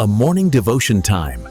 a morning devotion time.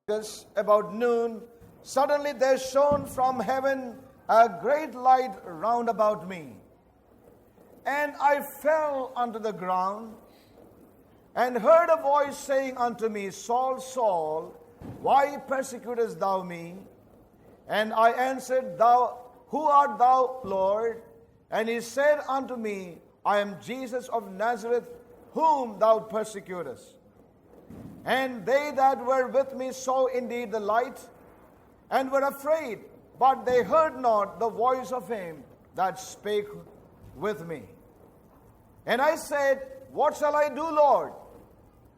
about noon, suddenly there shone from heaven a great light round about me. And I fell unto the ground, and heard a voice saying unto me, Saul, Saul, why persecutest thou me? And I answered, Who art thou, Lord? And he said unto me, I am Jesus of Nazareth, whom thou persecutest. And they that were with me saw indeed the light, and were afraid, but they heard not the voice of him that spake with me. And I said, What shall I do, Lord?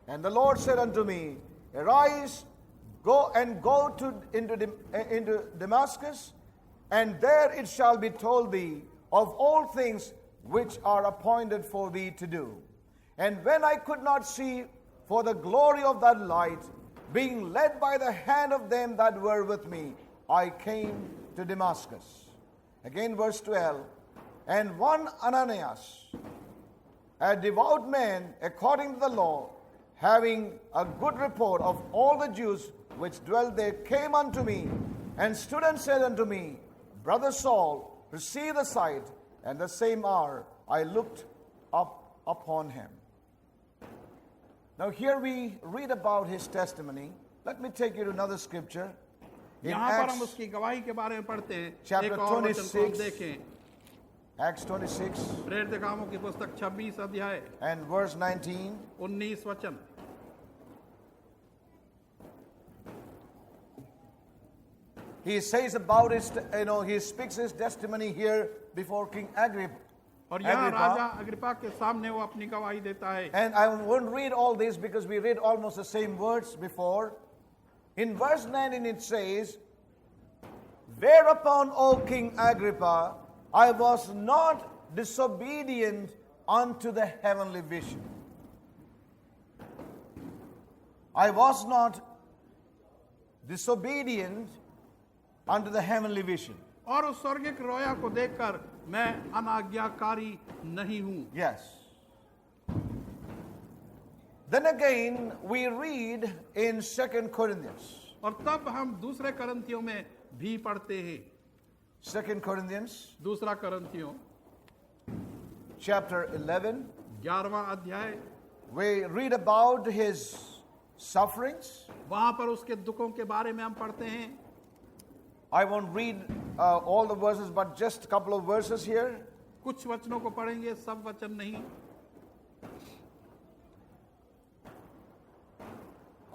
And the Lord said unto me, Arise, go into Damascus, and there it shall be told thee of all things which are appointed for thee to do. And when I could not see for the glory of that light, being led by the hand of them that were with me, I came to Damascus. Again, verse 12. And one Ananias, a devout man according to the law, having a good report of all the Jews which dwelt there, came unto me, and stood and said unto me, Brother Saul, receive the sight. And the same hour I looked up upon him. Now here we read about his testimony. Let me take you to another scripture. In Acts, chapter 26, Acts 26, प्रेरित कामों की पुस्तक 26 अध्याय and verse 19. 19 वचन. He says about his, he speaks his testimony here before King Agrippa. और यहाँ राजा Agrippa के सामने वो अपनी गवाही देता है. And I won't read all this because we read almost the same words before. In verse 19 it says, Whereupon, O King Agrippa, I was not disobedient unto the heavenly vision. I was not disobedient unto the heavenly vision. और उस स्वर्गिक रोया को देखकर मैं अनाज्ञाकारी नहीं हूँ. Yes. Then again we read in 2 Corinthians. और तब हम दूसरे करंथियों में भी पढ़ते हैं. 2 Corinthians दूसरा करंथियों chapter 11. 11वां अध्याय. We read about his sufferings. वहां पर उसके दुखों के बारे में हम पढ़ते हैं. I won't read all the verses, but just a couple of verses here. कुछ वचनों को पढ़ेंगे, सब वचन नहीं.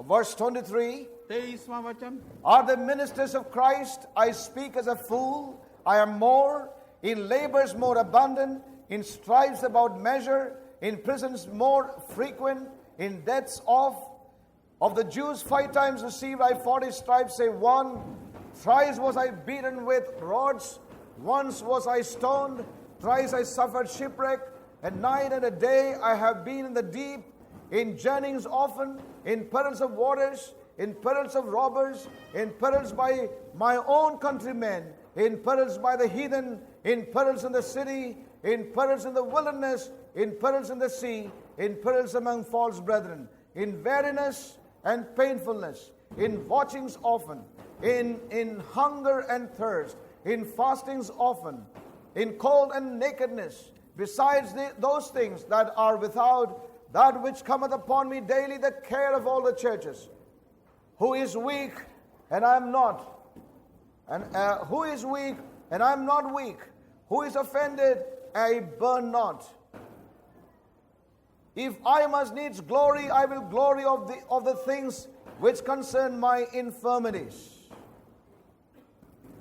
Verse 23. 23वां वचन. Are the ministers of Christ? I speak as a fool. I am more, in labors more abundant, in stripes about measure, in prisons more frequent, in deaths of the Jews 5 times received I 40 stripes, save one. Thrice was I beaten with rods, once was I stoned, thrice I suffered shipwreck, at night and a day I have been in the deep, in journeyings often, in perils of waters, in perils of robbers, in perils by my own countrymen, in perils by the heathen, in perils in the city, in perils in the wilderness, in perils in the sea, in perils among false brethren, in weariness and painfulness, in watchings often, in hunger and thirst, in fastings often, in cold and nakedness, besides those things that are without, that which cometh upon me daily, the care of all the churches. Who is weak, and I am not? And who is weak, and I am not weak? Who is offended, I burn not. If I must needs glory, I will glory of the things which concern my infirmities.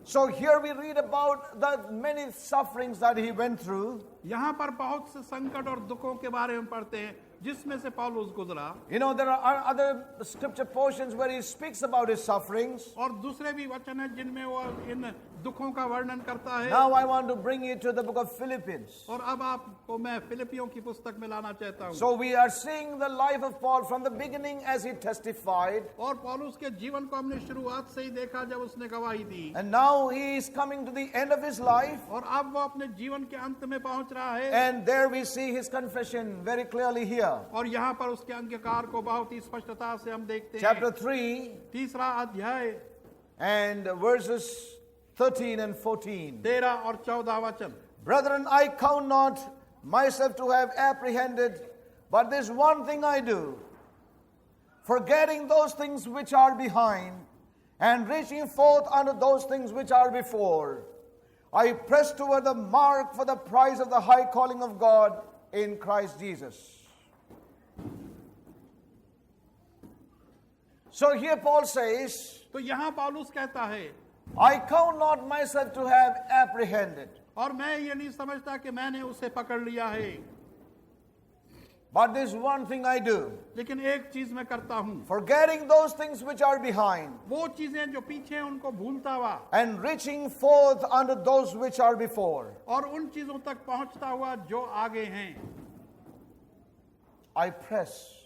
So here we read about the many sufferings that he went through. यहाँ पर बहुत से संकट और दुखों के बारे में पढ़ते हैं जिसमें से पौलुस गुजरा. There are other scripture portions where he speaks about his sufferings. और दूसरे भी वचन हैं जिनमें वो इन दुखों का वर्णन करता है। Now I want to bring you to the book of Philippians. और अब आपको मैं फिलिपियों की पुस्तक में लाना चाहता हूँ। So we are seeing the life of Paul from the beginning as he testified, और पौलुस के जीवन को हमने शुरुआत से ही देखा जब उसने गवाही दी, and now he is coming to the end of his life, और अब वो अपने जीवन के अंत में पहुंच रहा है। and there we see his confession very clearly here. और यहाँ पर उसके अंगीकार को बहुत ही स्पष्टता से हम देखते हैं। Chapter 3 तीसरा अध्याय and verses 13 and 14. 13 और 14 वचन। Brethren, I count not myself to have apprehended, but this one thing I do, forgetting those things which are behind, and reaching forth unto those things which are before, I press toward the mark for the prize of the high calling of God in Christ Jesus. So here Paul says, तो यहाँ पौलुस कहता है, I count not myself to have apprehended, और मैं ये नहीं समझता कि मैंने उसे पकड़ लिया है, but this one thing I do, लेकिन एक चीज मैं करता हूँ, forgetting those things which are behind, वो चीजें जो पीछे हैं उनको भूलता हुआ, and reaching forth unto those which are before, और उन चीजों तक पहुंचता हुआ जो आगे हैं, I press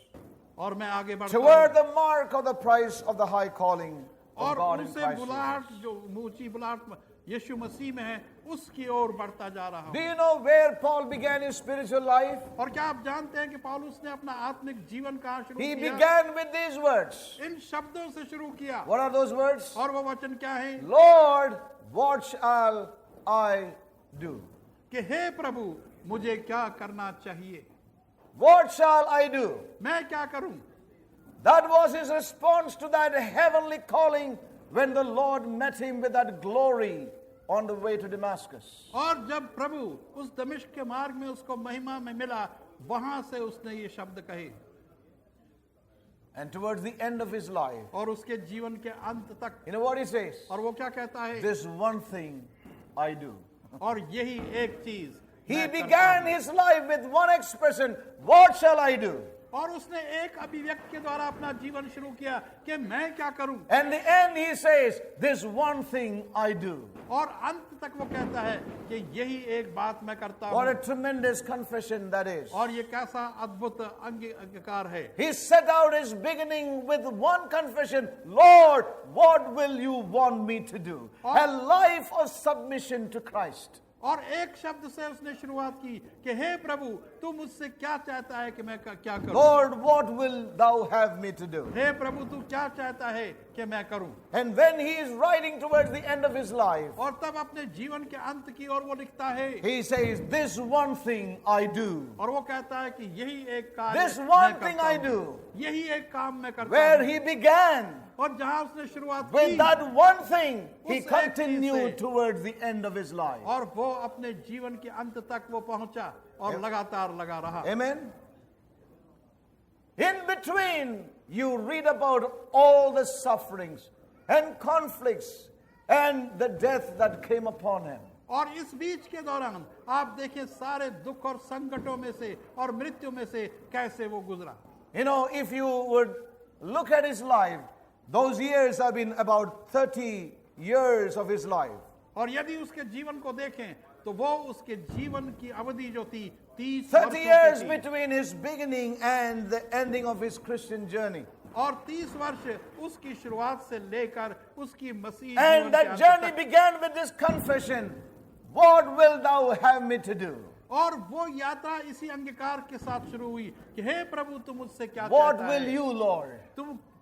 और मैं आगे बढ़ता toward हूँ, the mark of the prize of the high calling of और God in उसे Christ बुलाहट Jesus. जो ऊंची बुलाहट यीशु मसीह में है उसकी ओर बढ़ता जा रहा Do हूँ। you know where Paul began his spiritual life? और क्या आप जानते हैं कि पौलुस ने अपना आत्मिक जीवन कहाँ शुरू He किया? began with these words. इन शब्दों से शुरू किया। What are those words? और वो वचन क्या है? Lord, what shall I do? कि हे प्रभु मुझे क्या करना चाहिए? What shall I do? मैं क्या करूं? That was his response to that heavenly calling when the Lord met him with that glory on the way to Damascus. और जब प्रभु उस दमिश्क के मार्ग में उसको महिमा में मिला, वहां से उसने ये शब्द कहे। And towards the end of his life, और उसके जीवन के अंत तक, you know what he says? और वो क्या कहता है? This one thing I do. और यही एक चीज He मैं करता began हूं। his life with one expression, what shall I do? और उसने एक अभिव्यक्ति के द्वारा अपना जीवन शुरू किया कि मैं क्या करूं? And the end he says, this one thing I do. और अंत तक वो कहता है कि यही एक बात मैं करता What a हूं। tremendous confession that is. और ये कैसा अद्भुत अंगीकार है। He set out his beginning with one confession, Lord, what will you want me to do? A life of submission to Christ. और एक शब्द से उसने शुरुआत की कि हे प्रभु तू मुझसे क्या चाहता है कि मैं क्या करूं? Lord, what will thou have me to do? हे प्रभु तू क्या चाहता है कि मैं करूं? And when he is riding towards the end of his life, और तब अपने जीवन के अंत की ओर वो लिखता है, he says, this one thing I do. और वो कहता है कि यही एक कार्य This मैं one करता thing I हूं। do. यही एक काम मैं करता Where हूं। he began और जहां उसने शुरुआत with की, that one thing, he उस एक चीज continued से, towards the end of his life. और वो अपने जीवन के अंत तक वो पहुंचा और लगातार लगा रहा। Amen. In between, you read about all the sufferings and conflicts and the death that came upon him. और इस बीच के दौरान आप देखें सारे दुख और संकटों में से और मृत्यु में से कैसे वो गुजरा। You know, if you would look at his life, those years have been about 30 years of his life. और यदि उसके जीवन को देखें तो वो उसके जीवन की अवधि जो थी 30 30 years वर्षों की थी। between his beginning and the ending of his Christian journey. और 30 वर्ष उसकी शुरुआत से लेकर उसकी मसीह And जीवन के that अंत journey तक। began with this confession, what will thou have me to do? और वो यात्रा इसी अंगीकार के साथ शुरू हुई कि हे प्रभु तू मुझसे क्या What चाहता will है? you, Lord?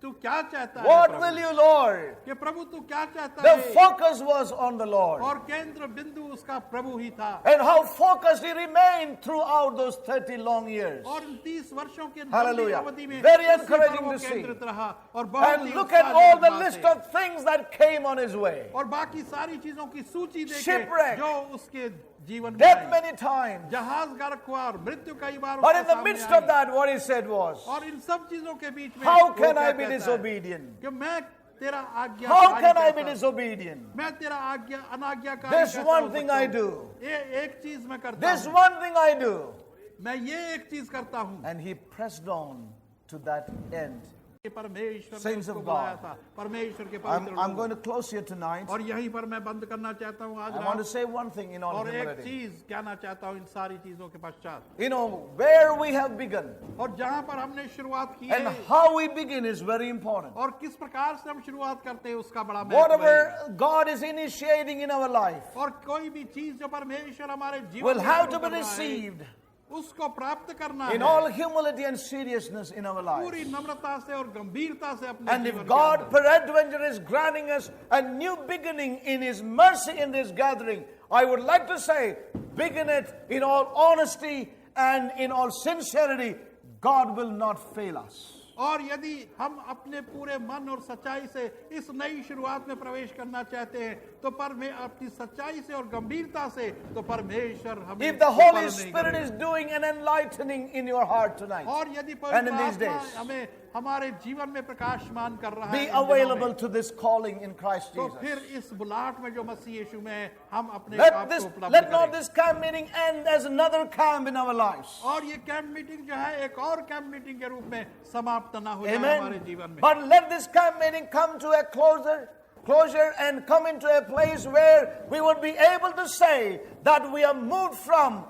तू क्या चाहता है What Prabhu? will you, Lord? कि प्रभु तू क्या चाहता The है? focus was on the Lord. और केंद्र बिंदु उसका प्रभु ही था। And how focused he remained throughout those 30 long years. और इन 30 वर्षों के Hallelujah. लंबी अवधि में Very उसी पर encouraging वो to see. केंद्रित रहा और बहुत And ही look at उत्साहजनक all the बात list है। of things that came on his way. और बाकी सारी चीजों की सूची देखें Shipwreck. जो उसके जीवन में Death आई। many times. जहाज गर्क हुआ और मृत्यु कई बार But उसके in the सामने midst I. of that, what he said was, और इन सब चीजों के बीच में how वो can क्या I be कहता है? disobedient? कि मैं तेरा आज्ञा How can I be disobedient? मैं तेरा आज्ञा अनाज्ञाकारी This कैसा one हो thing सकता I हूं? do. ये एक चीज मैं करता This हूं। one thing I do. मैं ये एक चीज करता हूं। And he pressed on to that end. परमेश्वर ने Saints उसको of बुलाया God. था, परमेश्वर के I'm पवित्र going लोग। to close here tonight. और यहीं पर मैं बंद करना चाहता हूँ आज I want to रात। say one thing in all और एक humility. चीज कहना चाहता हूँ इन सारी चीजों के पश्चात, You know, where we have begun और जहाँ पर हमने शुरुआत की and है how we begin is very important. और किस प्रकार से हम शुरुआत करते हैं उसका बड़ा महत्व है। Whatever God is initiating in our life और कोई भी चीज जो परमेश्वर हमारे जीवन will में have शुरू to be कर रहा है, received उसको प्राप्त करना in है all humility and seriousness in our पूरी lives. नम्रता से और गंभीरता से अपने And जीवन if के God अंदर। peradventure is granting us a new beginning in His mercy in this gathering, I would like to say, begin it in all honesty and in all sincerity. God will not fail us. और यदि हम अपने पूरे मन और सच्चाई से इस नई शुरुआत में प्रवेश करना चाहते हैं तो अपनी सच्चाई से और गंभीरता से तो परमेश्वर हमें If the विफल Holy नहीं Spirit करेगा। is doing an enlightening in your heart tonight, और यदि and पवित्र in these आत्मा days, हमें हमारे जीवन में प्रकाशमान कर रहा है be इन दिनों available में, to this calling in Christ तो Jesus. फिर इस बुलाहट में जो मसीह यीशु में है, हम अपने Let आप this, को उपलब्ध let not करें। this camp meeting end as another camp in our lives. और ये कैंप मीटिंग जो है एक और कैंप मीटिंग के रूप में समाप्त ना हो जाए हमारे जीवन Amen. में। But let this camp meeting come to a closure and come into a place where we would be able to say that we are moved from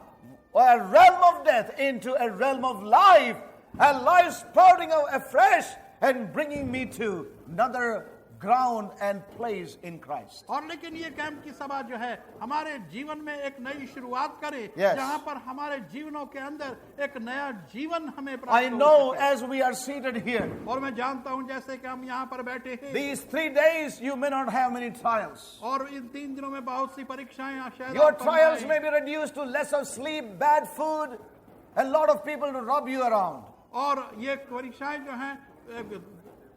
a realm of death into a realm of life, a life sprouting out afresh and bringing me to another ground and place in Christ. और लेकिन ये camp की सभा जो है हमारे जीवन में एक नई शुरुआत करे, Yes. जहाँ पर हमारे जीवनों के अंदर एक नया जीवन हमें I प्राप्त हो know सके। as we are seated here, और मैं जानता हूँ जैसे कि हम यहाँ पर बैठे हैं these 3 days you may not have many trials. और इन 3 दिनों में बहुत सी परीक्षाएं शायद Your आप पर trials आएं। may be reduced to less of sleep, bad food, and a lot of people to rub you around. और ये परीक्षाएं जो हैं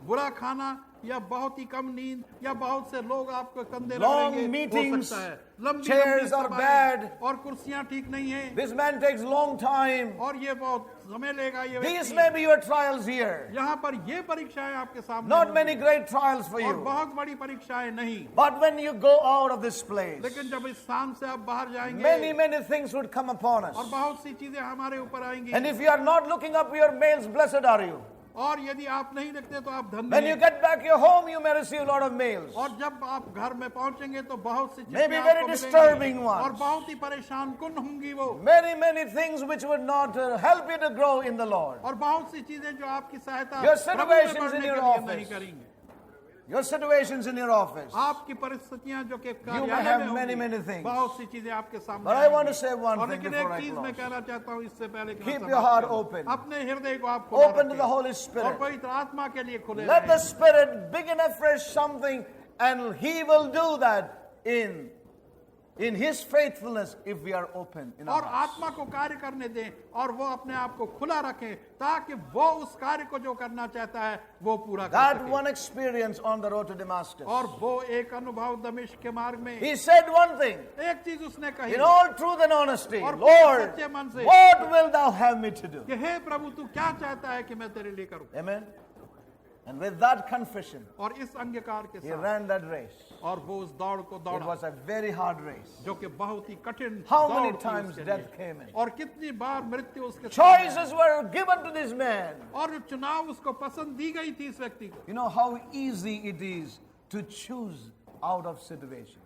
बुरा खाना या बहुत ही कम नींद या बहुत से लोग आपको कंधे Long रगड़ेंगे, meetings, हो सकता है लंबी chairs are सभाएं bad. और कुर्सियां ठीक नहीं हैं This man takes long time. और ये बहुत समय लेगा ये These व्यक्ति। may be your trials here. यहाँ पर ये परीक्षाएं आपके सामने Not होंगी। many great trials for और you. बहुत बड़ी परीक्षाएं नहीं, But when you go out of this place, लेकिन जब इस स्थान से आप बाहर जाएंगे many things would come upon और us. बहुत सी चीजें हमारे ऊपर आएंगी And if you are not looking up your mails, blessed are you. और यदि आप नहीं देखते तो आप धन्य When you हैं। get back your home, you may receive a lot of mails. और जब आप घर में पहुंचेंगे तो बहुत सी Maybe चीजें very आपको disturbing मिलेंगी ones. और बहुत ही परेशान कुन होंगी वो Many things which would not help you to grow in the Lord. और बहुत सी चीजें जो आपकी सहायता Your प्रभु में situations बढ़ने in के your लिए office. नहीं करेंगे। Your situations in your office. आपकी परिस्थितियां जो कि You may कार्यालय have में many, होंगी, many things. बहुत सी चीजें आपके सामने But I want to आएंगी। say one और thing लेकिन before एक I चीज मैं close. कहना चाहता हूँ इससे पहले कि मैं Keep समाप्त your heart करूं। open. अपने हृदय को आप खुला Open to the रखें Holy और Spirit. पवित्र आत्मा के लिए खुले Let the रहें। Spirit begin afresh something, and He will do that in His faithfulness if we are open in our और hearts. आत्मा को कार्य करने दें और वो अपने आप को खुला रखें ताकि वो उस कार्य को जो करना चाहता है वो पूरा कर That सके। one experience on the road to Damascus. और वो एक अनुभव दमिश्क के मार्ग में He said one thing, एक चीज उसने कही in all truth and honesty, और Lord, सच्चे मन से what will thou have me to do? कि हे प्रभु तू क्या चाहता है कि मैं तेरे लिए करूं। Amen. And with that confession, और इस अंगीकार के he साथ ran that race. और वो उस दौड़ को It दौड़ा was a very hard race. जो कि बहुत ही कठिन How दौड़ many थी times उसके death लिए। came in? और कितनी बार मृत्यु उसके सामने Choices were given to this man. आई। और चुनाव उसको पसंद दी गई थी इस व्यक्ति को। You know how easy it is to choose out of situations.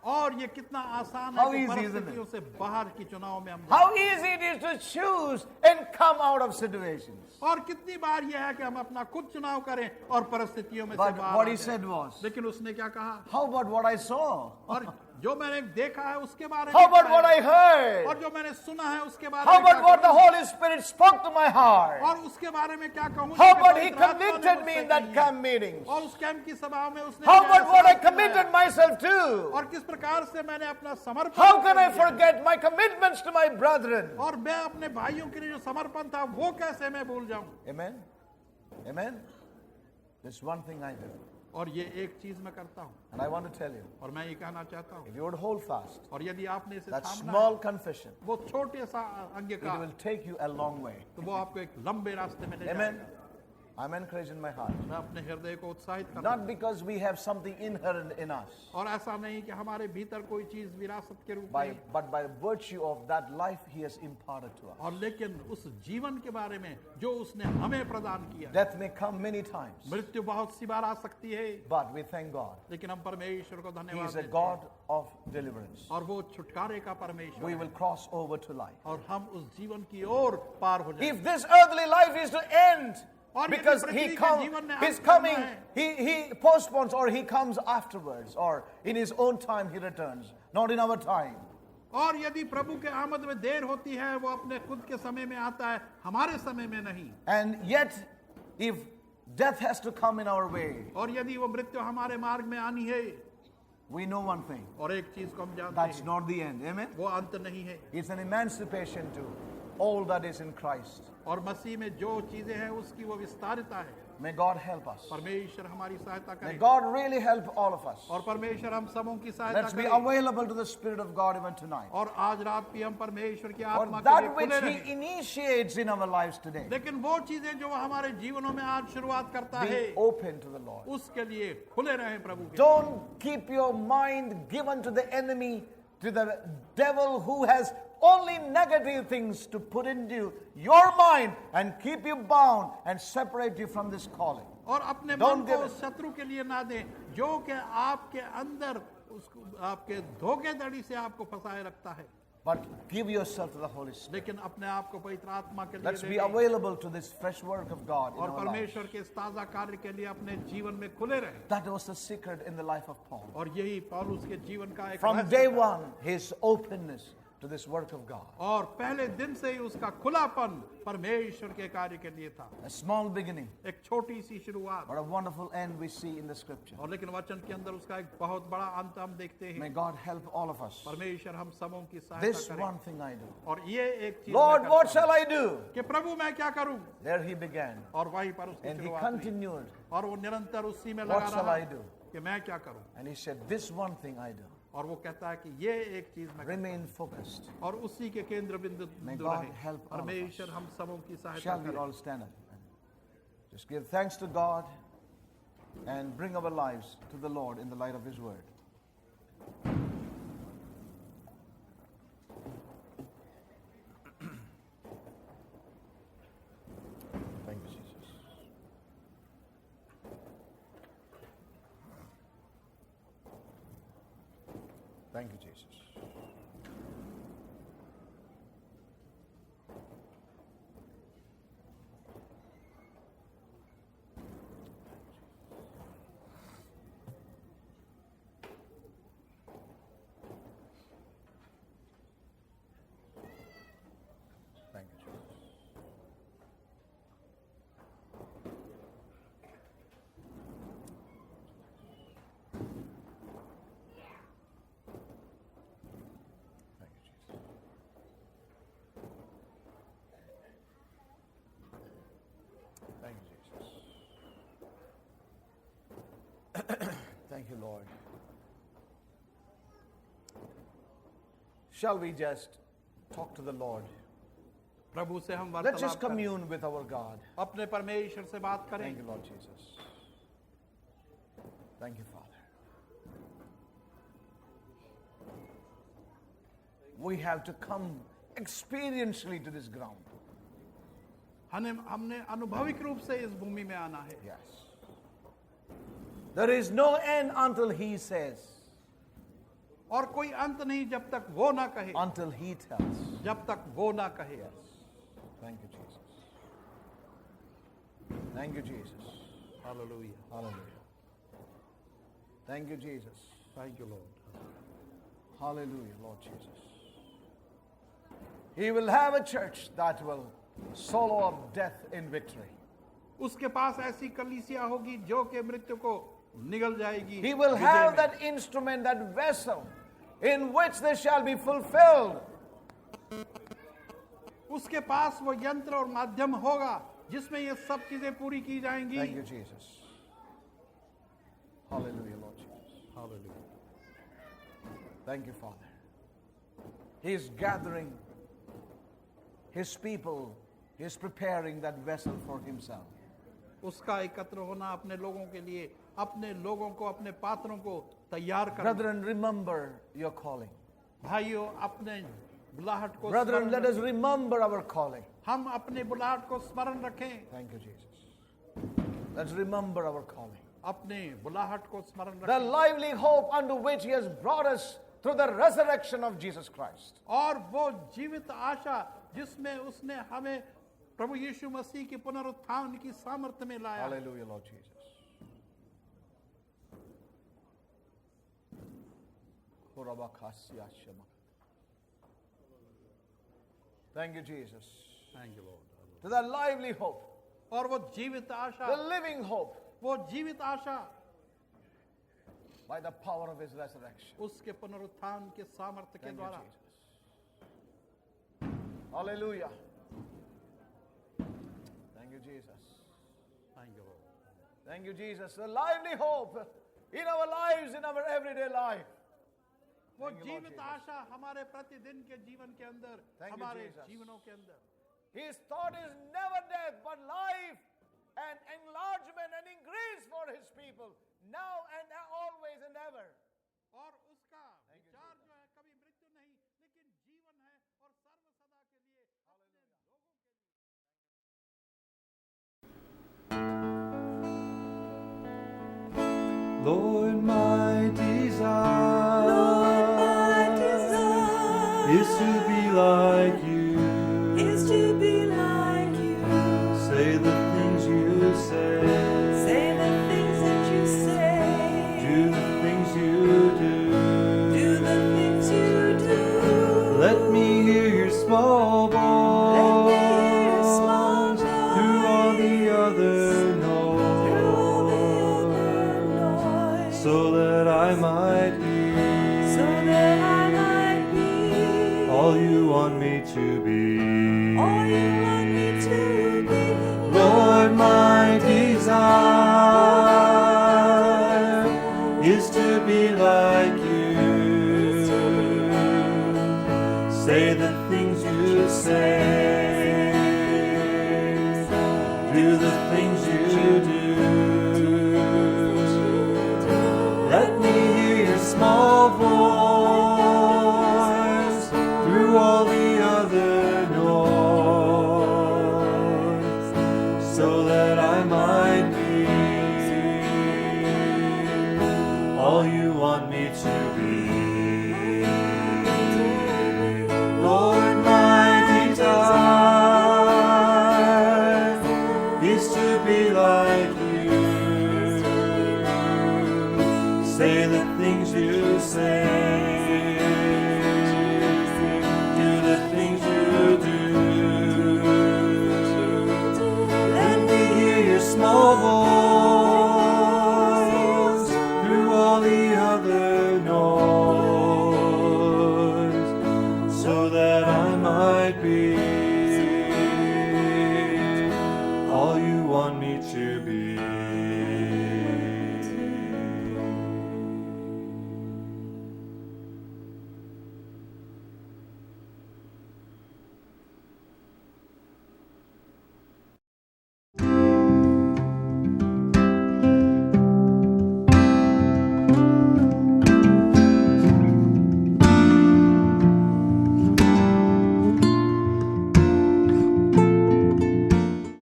और ये कितना आसान How है कि easy, isn't it? परिस्थितियों से बाहर की चुनाव में हम How easy it is to choose and come out of situations. और कितनी बार यह है कि हम अपना खुद चुनाव करें और परिस्थितियों में से But बाहर what आ he जाएं। said was, लेकिन उसने क्या कहा how about what I saw? और जो मैंने देखा है उसके बारे How में about क्या what है? I heard? और जो मैंने सुना है उसके बारे How में क्या about what the कहूं? Holy Spirit spoke to my heart? और उसके बारे में क्या कहूं? How कि about he पवित्र आत्मा ने convicted me मुझसे in that कही है। camp meeting? और उस कैंप की सभा में उसने How क्या about what I एहसास committed कराया? myself to? और किस प्रकार से मैंने अपना समर्पण How can I किया? forget my commitments to my brethren? और मैं अपने भाइयों के लिए जो समर्पण था वो कैसे मैं भूल जाऊं? Amen? Amen? There's one thing I do, और ये एक चीज मैं करता हूं and I want to tell you. और मैं ये कहना चाहता हूं If you would hold fast, और यदि आपने इसे that थामना small है, confession, वो छोटे सा it अंगीकार will take you a long way. तो वो आपको एक लंबे रास्ते में ले Amen? जाएगा। I'm encouraged in my heart. मैं अपने हृदय को उत्साहित करता हूँ। Not because we have something inherent in us, और ऐसा नहीं कि हमारे भीतर कोई चीज विरासत के रूप में, but by virtue of that life He has imparted to us. और लेकिन उस जीवन के बारे में जो उसने हमें प्रदान किया। Death may come many times, मृत्यु बहुत सी बार आ सकती है, but we thank God. लेकिन हम परमेश्वर को He धन्यवाद is a देते God हैं। of deliverance. और वो छुटकारे का परमेश्वर We है। will cross over to life. और हम उस जीवन की ओर पार हो जाएंगे। If this earthly life is to end, और because यदि He पृथ्वी के comes, जीवन में He's अंत coming, करना है, He postpones, or He comes afterwards, or in His own time He returns, not in our time. और यदि प्रभु के आमद में देर होती है, वो अपने खुद के समय में आता है, हमारे समय में नहीं। And yet, if death has to come in our way, और यदि वो मृत्यु हमारे मार्ग में आनी है, we know one thing. और एक चीज को हम जानते That's हैं, not the end. Amen? वो अंत नहीं है। It's an emancipation to all that is in Christ. और मसीह में जो चीजें हैं उसकी वो विस्तारिता है। May God help us. परमेश्वर हमारी सहायता May करे, God really help all of us. और परमेश्वर हम सबों की सहायता Let's be करे। available to the Spirit of God even tonight. और आज रात भी हम परमेश्वर की For आत्मा के that लिए which खुले He रहें। initiates in our lives today, लेकिन वो चीजें जो हमारे जीवनों में आज शुरुआत करता है, be open to the Lord. उसके लिए खुले रहें प्रभु के। Don't keep your mind given to the enemy, to the devil who has only negative things to put into your mind and keep you bound and separate you from this calling. और अपने मन Don't को give उस शत्रु के लिए ना दें जो कि आपके अंदर उसको आपके धोखेधड़ी से आपको फंसाए रखता है, But give yourself to the Holy Spirit. लेकिन अपने आप को पवित्र आत्मा के लिए Let's दे be दें। available to this fresh work of God in और our lives. परमेश्वर के इस ताजा कार्य के लिए अपने जीवन में खुले रहें। That was the secret in the life of Paul. और यही पौलुस के जीवन का एक From रहस्य day था। one, his openness to this work of God. और पहले दिन से ही उसका खुलापन परमेश्वर के कार्य के लिए था। A small beginning, एक छोटी सी शुरुआत, but a wonderful end we see in the scripture. और लेकिन वचन के अंदर उसका एक बहुत बड़ा अंत हम देखते May हैं। God help all of us. परमेश्वर हम सबों की सहायता This करे। one thing I do. और ये एक चीज Lord, मैं what करता shall हूं I do? कि प्रभु मैं क्या करूं, There he began. और वहीं पर उसकी And he शुरुआत हुई। continued. और वो निरंतर उसी में What लगा shall रहा I do? कि मैं क्या करूं। And he said, this one thing I do. और वो कहता है कि ये एक चीज मैं करता Remain focused. हूं। और उसी के केंद्र बिंदु May बिंदु God रहे। help all of us. परमेश्वर हम सबों की सहायता Shall we करे। all stand up? And just give thanks to God and bring our lives to the Lord in the light of his word. Thank you, Jesus. Thank you, Jesus. Thank you, Jesus. Thank you, Jesus. Thank you, Jesus. Thank you, Lord. Shall we just talk to the Lord? प्रभु से हम Let's just वार्तालाप करें। commune with our God. अपने परमेश्वर से बात करें। Thank you, Lord Jesus. Thank you, Father. We have to come experientially to this ground. हमने अनुभविक रूप से इस भूमि में आना है। Yes. There is no end until he says, और कोई अंत नहीं जब तक वो ना कहे, until he tells. जब तक वो ना कहे। Thank you, Jesus. Thank you, Jesus. Hallelujah. Hallelujah. Thank you, Jesus. Thank you Lord. Hallelujah, Lord Jesus. He will have a church that will swallow up death in victory. उसके पास ऐसी कलीसिया होगी जो कि मृत्यु को निगल जाएगी। He will विजय have में। that instrument, that vessel, in which they shall be fulfilled. उसके पास वो यंत्र और माध्यम होगा जिसमें ये सब चीजें पूरी की जाएंगी। Thank you, Jesus. Hallelujah, Lord Jesus. Hallelujah. Thank you, Father. He is gathering his people. He is preparing that vessel for himself. उसका एकत्र होना अपने लोगों के लिए, अपने लोगों को, अपने पात्रों को तैयार करना। Brethren, remember your calling. भाइयों, अपने बुलाहट को Brethren, स्मरण let us रखें। remember our calling. हम अपने बुलाहट को स्मरण रखें। Thank you, Jesus. Let's remember our calling. अपने बुलाहट को स्मरण The रखें lively hope unto which He has brought us through the resurrection of Jesus Christ. और वो जीवित आशा जिसमें उसने हमें प्रभु यीशु मसीह की पुनरुत्थान की सामर्थ्य में लाया। Hallelujah, Lord Jesus. Thank you, Jesus. Thank you, Lord. To the lively hope, और वो जीवित आशा, the living hope, वो जीवित आशा by the power of His resurrection. उसके पुनरुत्थान के सामर्थ्य के Thank you, द्वारा। Jesus. Hallelujah. Thank you, Jesus. Thank you, Lord. Thank you, Jesus. The lively hope in our lives, in our everyday life. वो Thank you, Lord जीवित Jesus. आशा हमारे प्रतिदिन के जीवन के अंदर, Thank you, हमारे Jesus. जीवनों के अंदर। His thought is never death, but life and enlargement and increase for His people, now and always and ever. और उसका विचार जो है कभी मृत्यु नहीं, लेकिन जीवन है और सर्वसदा के लिए अपने लोगों के लिए। Lord, my desire is to be like you. Say the things you say. Do the things you do. Let me hear your small voice through all the other noise, so that I might be all you want me to be. Lord, my desire is to be like you. Say the things you say.